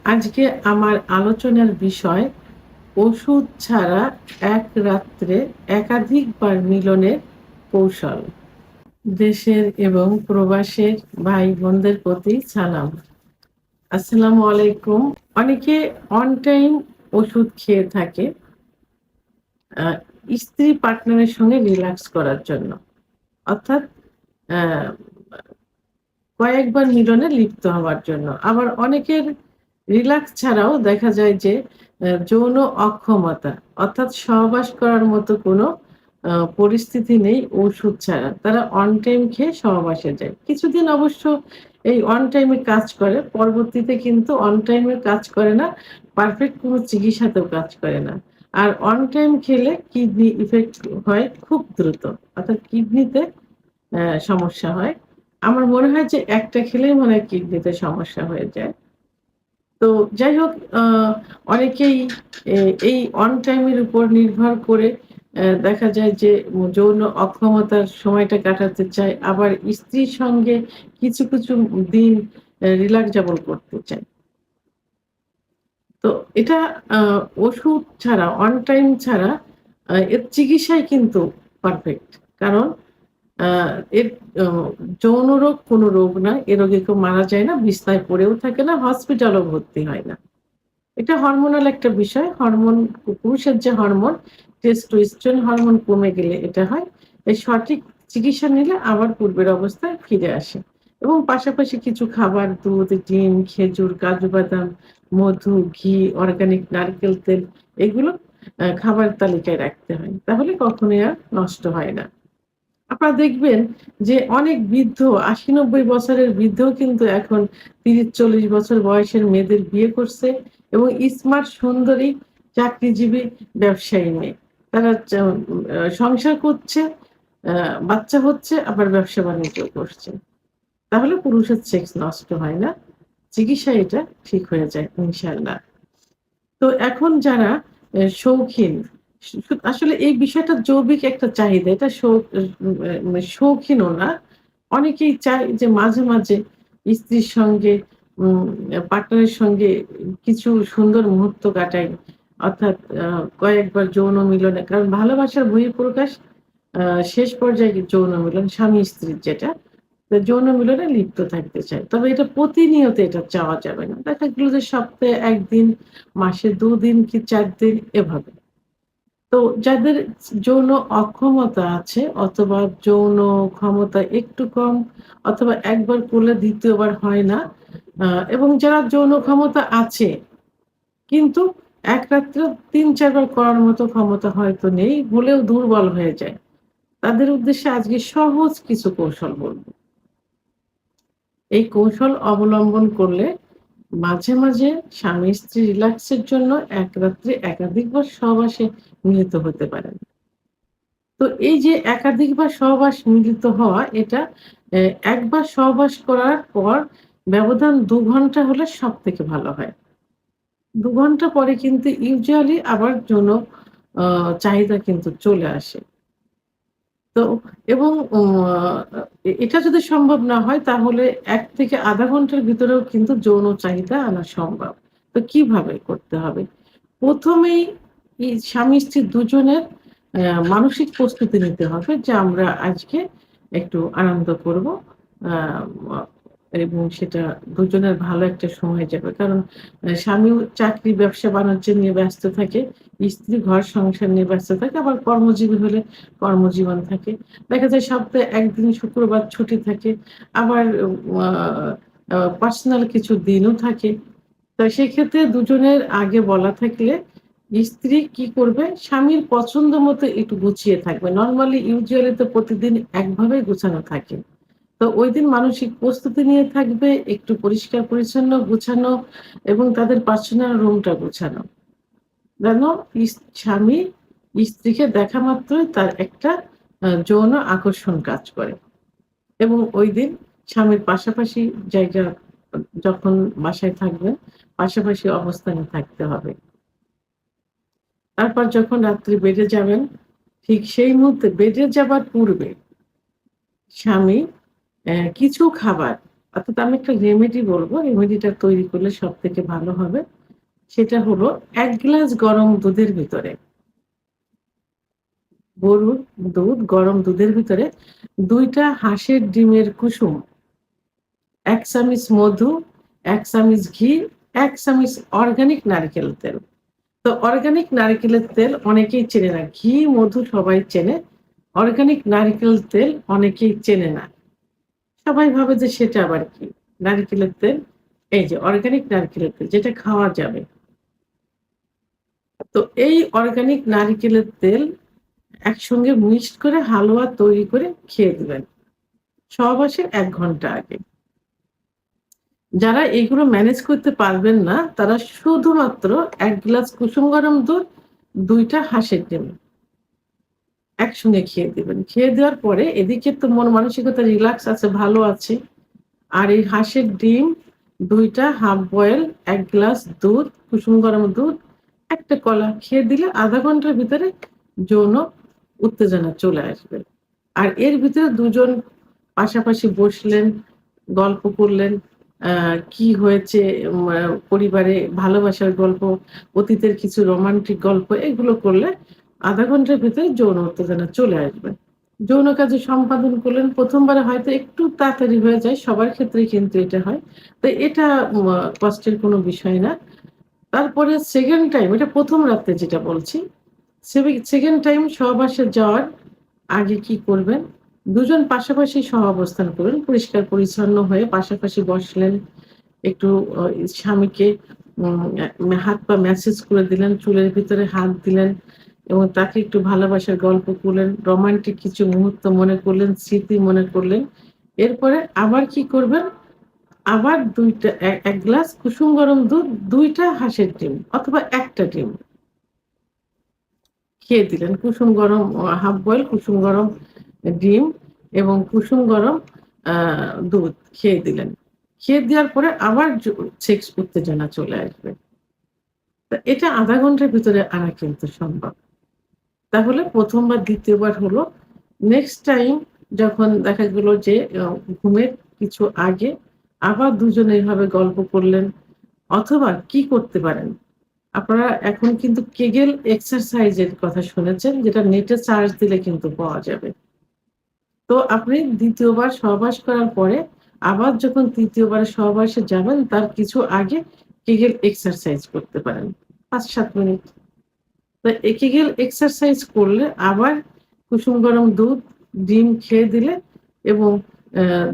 আজকে আমার আলোচনার বিষয় ওষুধ ছাড়া এক রাত্রে একাধিকবার মিলনের কৌশল। দেশের এবং প্রবাসের ভাই বোনদের প্রতি সালাম। আসসালামু আলাইকুম। অনেকে অন টাইম ওষুধ খেয়ে থাকে আহ, স্ত্রী পার্টনারের সঙ্গে রিল্যাক্স করার জন্য, অর্থাৎ আহ, কয়েকবার মিলনে লিপ্ত হওয়ার জন্য। আবার অনেকের রিল্যাক্স ছাড়াও দেখা যায় যে যৌন অক্ষমতা, অর্থাৎ সহবাস করার মতো কোনো পরিস্থিতি নেই ওষুধ ছাড়া। তারা অন টাইম খেয়ে সহবাসে যায়। কিছুদিন অবশ্য এই অন টাইমে কাজ করে, পরবর্তীতে কিন্তু অন টাইমে কাজ করে না, পারফেক্ট কোনো চিকিৎসাতেও কাজ করে না। আর অন টাইম খেলে কিডনি ইফেক্ট হয় খুব দ্রুত, অর্থাৎ কিডনিতে সমস্যা হয়। আমার মনে হয় যে একটা খেলেই মনে হয় কিডনিতে সমস্যা হয়ে যায়। তো যাই হোক, অনেকেই এ এই অন টাইম এর উপর নির্ভর করে দেখা যায় যে যৌন অক্ষমতার সময়টা কাটাতে চায়। আবার স্ত্রীর সঙ্গে কিছু দিন রিল্যাক্স যাপন করতে চায়। তো এটা আ ওষুধ ছাড়া, অন টাইম ছাড়া এর চিকিৎসাই কিন্তু পারফেক্ট। কারণ আ এর অ যৌন রোগ কোনো রোগ না। এ রোগে কেউ মারা যায় না, বিছনায় পড়েও থাকে না, হসপিটালেও ভর্তি হয় না। এটা হরমোনাল একটা বিষয়। হরমোন, পুরুষের যে হরমোন টেস্টোস্টেরন হরমোন কমে গেলে এটা হয়। এই সঠিক চিকিৎসা নিলে আবার পূর্বের অবস্থায় ফিরে আসে। এবং পাশাপাশি কিছু খাবার, দুধ, ডিম, খেজুর, কাজু বাদাম, মধু, ঘি, অর্গানিক নারকেল তেল, এগুলো খাবারের তালিকায় রাখতে হয়। তাহলে কখনোই আর নষ্ট হয় না। আপনারা দেখবেন যে অনেক বৃদ্ধ, ৮০-৯০ বছরের বৃদ্ধও কিন্তু এখন ৩০-৪০ বছর বয়সের মেয়েদের বিয়ে করছে এবং স্মার্ট, সুন্দরী, চাকরিজীবী, ব্যবসায়ী মেয়ে। তারা সংসার করছে, বাচ্চা হচ্ছে, আবার ব্যবসা-বাণিজ্য করছে। তাহলে পুরুষের সেক্স নষ্ট হয় না। চিকিৎসায় এটা ঠিক হয়ে যায় ইনশাআল্লাহ। তো এখন যারা শৌখিন, আসলে এই বিষয়টা জৈবিক একটা চাহিদা। এটা শৌখিনও না। অনেকেই চায় যে মাঝে মাঝে স্ত্রীর সঙ্গে, উম পার্টনারের সঙ্গে কিছু সুন্দর মুহূর্ত কাটাই। অর্থাৎ কয়েকবার যৌন মিলনে, কারণ ভালোবাসার বহিঃপ্রকাশ আ শেষ পর্যায়ে যৌন মিলন, স্বামী-স্ত্রীর যেটা। তো যৌন মিলনে লিপ্ত থাকতে চায়। তবে এটা প্রতিনিয়ত এটা চাওয়া যাবে না। দেখা গেল যে সপ্তাহে ১ দিন, মাসে ২ দিন কি ৪ দিন, এভাবে। তো যাদের যৌন অক্ষমতা আছে, অথবা যৌন ক্ষমতা একটু কম, অথবা একবার করলে দ্বিতীয়বার হয় না, আ এবং যারা যৌন ক্ষমতা আছে কিন্তু এক রাত্রে ৩-৪ বার করার মতো ক্ষমতা হয়তো নেই, হলেও দুর্বল হয়ে যায়। তাদের উদ্দেশ্যে আজকে সহজ কিছু কৌশল বলব। এই কৌশল অবলম্বন করলে মাঝে মাঝে স্বামী-স্ত্রী রিল্যাক্সের জন্য এক রাত্রে একাধিকবার সহবাসে মিলিত হতে পারেন। তো এই যে একাধিকবার সহবাস মিলিত হওয়া, এটা এ একবার সহবাস করার পর ব্যবধান ২ ঘন্টা হলে সবথেকে ভালো হয়। ২ ঘন্টা পরে কিন্তু ইউজুয়ালি আবার যৌন আ চাহিদা কিন্তু চলে আসে। তো এবং এটা যদি সম্ভব না হয় তাহলে ১ থেকে ০.৫ ঘন্টার ভিতরেও কিন্তু যৌন চাহিদা আনা সম্ভব। তো কিভাবে করতে হবে? ১ম এই স্বামী-স্ত্রী দুজনের মানসিক প্রস্তুতি নিতে হবে যে আমরা আজকে একটু আনন্দ করব। আ ম এবং সেটা দুজনের ভালো একটা সময় যাবে। কারণ স্বামীও চাকরি, ব্যবসা-বাণিজ্য নিয়ে ব্যস্ত থাকে। স্ত্রী ঘর সংসার নিয়ে ব্যস্ত থাকে। আবার কর্মজীবী হলে কর্মজীবন থাকে। দেখা যায় সপ্তাহে ১ দিন শুক্রবার ছুটি থাকে। আবার আ পার্সোনাল কিছু দিনও থাকে। তো সেক্ষেত্রে দুজনের আগে বলা থাকলে স্ত্রী কি করবে? স্বামীর পছন্দ মতো একটু গুছিয়ে থাকবে। নরমালি ইউজুয়ালি তো প্রতিদিন একভাবে গুছানো থাকে। তো ঐদিন মানসিক প্রস্তুতি নিয়ে থাকবে, একটু পরিষ্কার পরিচ্ছন্ন গুছানো এবং তাদের পার্সোনাল রুমটা গুছানো। যেন স্বামী স্ত্রীকে দেখা মাত্রই তার একটা যৌন আকর্ষণ কাজ করে। এবং ঐদিন স্বামীর পাশাপাশি জায়গা, যখন বাসায় থাকবেন, পাশাপাশি অবস্থানে থাকতে হবে। তারপর যখন রাত্রি বেডে যাবেন, ঠিক সেই মুহূর্তে বেডে যাবার পূর্বে স্বামী কিছু খাবার, অর্থাৎ আমি একটা রেমেডি বলবো, রেমেডিটা তৈরি করলে সবথেকে ভালো হবে। সেটা হলো ১ গ্লাস গরম দুধের ভিতরে, গরুর দুধ, গরম দুধের ভিতরে ২ টা হাঁসের ডিমের কুসুম, ১ চামচ মধু, ১ চামচ ঘি, ১ চামচ অর্গানিক নারকেল তেল। তো অর্গানিক নারিকেলের তেল অনেকেই চেনে না। ঘি, মধু সবাই চেনে। অর্গানিক নারিকেল তেল অনেকেই চেনে না। সবাই ভাবে যে সেটা আবার কি? নারিকেলের তেল, এই যে অর্গানিক নারিকেলের তেল যেটা খাওয়া যাবে। তো এই অর্গানিক নারিকেলের তেল একসঙ্গে মিক্সড করে হালুয়া তৈরি করে খেয়ে দিবেন। সহবাসের ১ ঘন্টা আগে। যারা এগুলো ম্যানেজ করতে পারবেন না, তারা শুধুমাত্র ১ গ্লাস কুসুম গরম দুধ, ২ টা হাঁসের ডিম একসঙ্গে খেয়ে দিবেন। খেয়ে দেওয়ার পরে এদিকে তো মন মানসিকতা রিল্যাক্স আছে, ভালো আছি। আর এই হাঁসের ডিম ২ টা হাফ বয়েল, ১ গ্লাস দুধ, কুসুম গরম দুধ, ১ টা কলা খেয়ে দিলে ০.৫ ঘন্টার ভিতরে যৌন উত্তেজনা চলে আসবে। আর এর ভিতরে দুজন পাশাপাশি বসলেন, গল্প করলেন, আ কি হয়েছে পরিবারে, ভালোবাসার গল্প, অতীতের কিছু রোমান্টিক গল্প এগুলো করলে ০.৫ ঘন্টার ভেতরে যৌন উত্তেজনা চলে আসবে। যৌন কাজে সম্পাদন করলেন ১ম বারে হয়তো একটু তাড়াতাড়ি হয়ে যায়, সবার ক্ষেত্রেই কিন্তু এটা হয়। তো এটা কষ্টের কোনো বিষয় না। তারপরে 2nd টাইম, এটা ১ম রাত্রে যেটা বলছি। 2nd টাইম সহবাসে যাওয়ার আগে কি করবেন? দুজন পাশাপাশি সহাবস্থান করবেন। পরিষ্কার পরিচ্ছন্ন হয়ে পাশাপাশি বসলেন। একটু স্বামীকে হাত পা ম্যাসেজ করে দিলেন, চুলের ভিতরে হাত দিলেন এবং তাকে একটু ভালোবাসার গল্প করলেন। রোমান্টিক কিছু মুহূর্ত মনে করলেন, স্মৃতি মনে করলেন। এরপরে আবার কি করবেন? আবার ২ টা ১ গ্লাস কুসুম গরম দুধ, ২ টা হাঁসের ডিম অথবা ১ টা ডিম খেয়ে দিলেন। কুসুম গরম হাফ বয়েল কুসুম গরম ডিম এবং কুসুম গরম আ দুধ খেয়ে দিলেন। খেয়ে দেওয়ার পরে আবার সেক্স উত্তেজনা চলে আসবে। তো এটা ০.৫ ঘন্টার ভিতরে আনা কিন্তু সম্ভব। তাহলে ১ম বার ২য় বার হলো। নেক্সট টাইম যখন দেখা গেল যে ঘুমের কিছু আগে আবার দুজনে এভাবে গল্প করলেন, অথবা কি করতে পারেন? আপনারা এখন কিন্তু কেগেল এক্সারসাইজ এর কথা শুনেছেন, যেটা নেটে সার্চ দিলে কিন্তু পাওয়া যাবে। তো আপনি ২য় বার সহবাস করার পরে আবার যখন ৩য় বারে সহবাসে যাবেন তার কিছু আগে কেগেল এক্সারসাইজ করতে পারেন। ৫-৭ মিনিট। তো এই কেগেল এক্সারসাইজ করলে আবার কুসুম গরম দুধ, ডিম খেয়ে দিলে এবং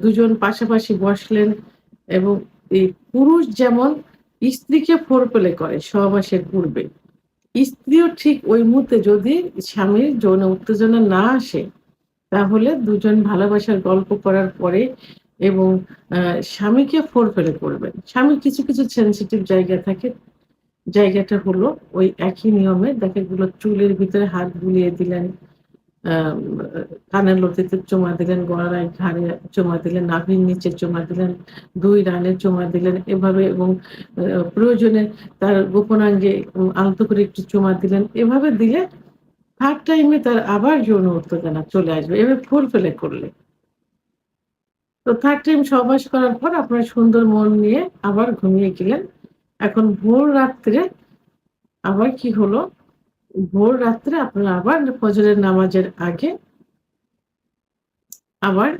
দুজন পাশাপাশি বসলেন এবং এই পুরুষ যেমন স্ত্রীকে ফোরপ্লে করে সহবাসের পূর্বে, স্ত্রীও ঠিক ওই মুহূর্তে যদি স্বামীর যৌন উত্তেজনা না আসে, তাহলে দুজন ভালোবাসার গল্প করার পরে এবং আ স্বামীকে ফোরপ্লে করবেন। স্বামীর কিছু, কিছু সেনসিটিভ জায়গা থাকে। জায়গাটা হলো ওই একই নিয়মে দেখা গেল চুলের ভিতরে হাত বুলিয়ে দিলেন, আম কানের লতিতে চুমা দিলেন, গলায় ঘাড়ে চুমা দিলেন, নাভির নিচে চুমা দিলেন, ২ রানে চুমা দিলেন এভাবে এবং প্রয়োজনে তার গোপনাঙ্গে আলতো করে একটু চুমা দিলেন। এভাবে দিলে 3rd টাইমে তার আবার যৌন উত্তেজনা চলে আসবে। এভাবে ফুলফিল করলে। তো 3rd টাইম সহবাস করার পর আপনারা সুন্দর মন নিয়ে আবার ঘুমিয়ে গেলেন। এখন ভোর রাত্রে আবার কি হলো? ভোর রাত্রে আপনারা আবার ফজরের নামাজের আগে আবার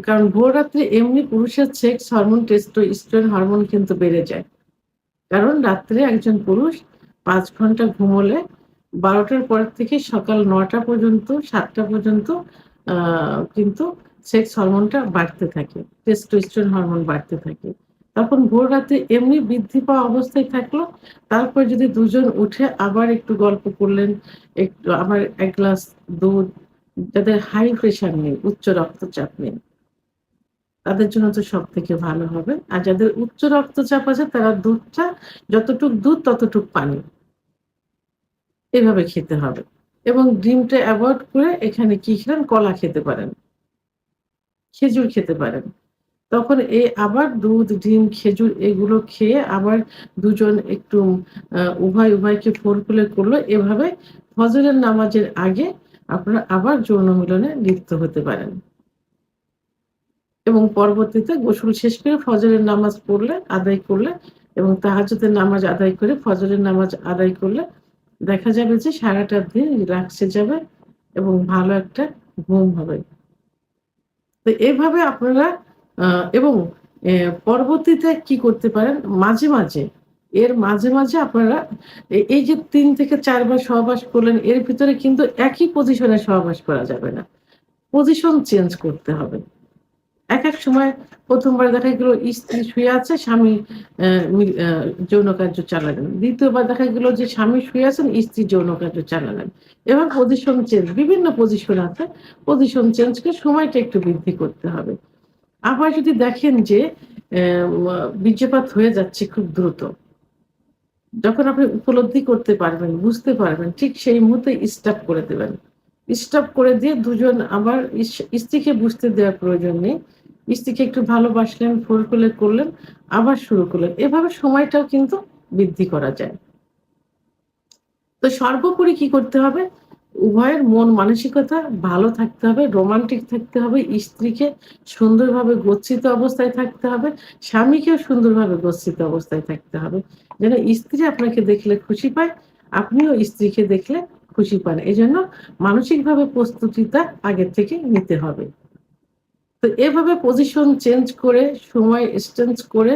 কারণ ভোর রাত্রে এমনি পুরুষের সেক্স হরমোন টেস্টোস্টেরন হরমোন কিন্তু বেড়ে যায়। কারণ রাত্রে একজন পুরুষ ৫ ঘন্টা ঘুমোলে ১২ টার পর থেকে সকাল ৯ টা পর্যন্ত ৭ টা পর্যন্ত আ কিন্তু সেক্স হরমোনটা বাড়তে থাকে। টেস্টোস্টেরন হরমোন বাড়তে থাকে। তখন ভোর রাতে এমনি বৃদ্ধি পাওয়া অবস্থায় থাকলো। তারপর যদি দুজন উঠে আবার একটু গল্প করলেন, একটু আবার ১ গ্লাস দুধ, যাদের হাই প্রেশার নেই, উচ্চ রক্তচাপ নেই, তাদের জন্য তো সবথেকে ভালো হবে। আর যাদের উচ্চ রক্তচাপ আছে তারা দুধটা যতটুক দুধ ততটুক পানি। এভাবে খেতে হবে। এবং ডিমটা এভয়েড করে এখানে কি খেলেন? কলা খেতে পারেন, খেজুর খেতে পারেন। তখন আবার দুধ, ডিম, খেজুর এগুলো খেয়ে আবার দুজন একটু উভয়কে ফোরপ্লে করলো। এভাবে ফজরের নামাজের আগে আপনারা আবার যৌন মিলনে লিপ্ত হতে পারেন। এবং পরবর্তীতে গোসল শেষ করে ফজরের নামাজ পড়লে, আদায় করলে এবং তাহাজ্জুদের নামাজ আদায় করে ফজরের নামাজ আদায় করলে দেখা যাবে যে সারাটা দিন রিল্যাক্সে যাবে এবং ভালো একটা ঘুম হবে। তো এভাবে আপনারা এবং পরবর্তীতে কি করতে পারেন, মাঝে, মাঝে এর মাঝে, মাঝে আপনারা এই যে ৩ থেকে ৪ বার সহবাস করলেন, এর ভিতরে কিন্তু একই পজিশনে সহবাস করা যাবে না। পজিশন চেঞ্জ করতে হবে। একেক সময় ১ম বার দেখা গেল স্ত্রী শুয়ে আছে, স্বামী অ্যা মি অ্যা যৌন কার্য চালালেন। ২য় বার দেখা গেল যে স্বামী শুয়ে আছেন, স্ত্রী যৌন কার্য চালালেন। এবার পজিশন চেঞ্জ, বিভিন্ন পজিশন আছে। পজিশন চেঞ্জ করে সময়টা একটু বৃদ্ধি করতে হবে। আবার যদি দেখেন যে বীর্যপাত হয়ে যাচ্ছে খুব দ্রুত, যখন আপনি উপলব্ধি করতে পারবেন, বুঝতে পারবেন, ঠিক সেই মুহূর্তে স্টপ করে দেবেন। স্টপ করে দিয়ে দুজন আবার স্ত্রীকে বুঝতে দেওয়ার প্রয়োজন নেই। স্ত্রীকে একটু ভালোবাসলেন, কোলে করলেন, আবার শুরু করলেন। এভাবে সময়টাও কিন্তু বৃদ্ধি করা যায়। তো সর্বোপরি কি করতে হবে? উভয়ের মন মানসিকতা ভালো থাকতে হবে, রোমান্টিক থাকতে হবে, স্ত্রীকে সুন্দরভাবে গচ্ছিত অবস্থায় থাকতে হবে, স্বামীকেও সুন্দরভাবে গচ্ছিত অবস্থায় থাকতে হবে। যেন স্ত্রী আপনাকে দেখলে খুশি পায়, আপনিও স্ত্রীকে দেখলে খুশি পান। এজন্য মানসিকভাবে প্রস্তুতিটা আগের থেকে নিতে হবে। তো এভাবে পজিশন চেঞ্জ করে, সময় এক্সচেঞ্জ করে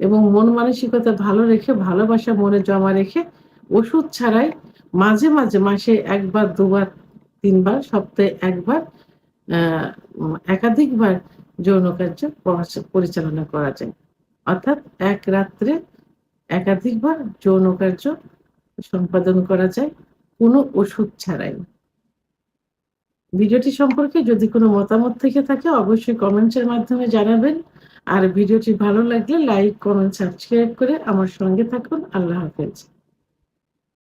এবং মন মানসিকতা ভালো রেখে, ভালোবাসা মনে জমা রেখে, ওষুধ ছাড়াই মাঝে, মাঝে মাসে ১ বার, ২ বার, ৩ বার, সপ্তাহে ১ বার আ একাধিকবার যৌন কার্য পরিচালনা করা যায়। অর্থাৎ এক রাত্রে একাধিকবার যৌন কার্য সম্পাদন করা যায় কোনো ওষুধ ছাড়াই। ভিডিওটি সম্পর্কে যদি কোনো মতামত থেকে থাকে অবশ্যই কমেন্টসের মাধ্যমে জানাবেন। আর ভিডিওটি ভালো লাগলে লাইক, কমেন্ট, সাবস্ক্রাইব করে আমার সঙ্গে থাকুন। আল্লাহ হাফেজ।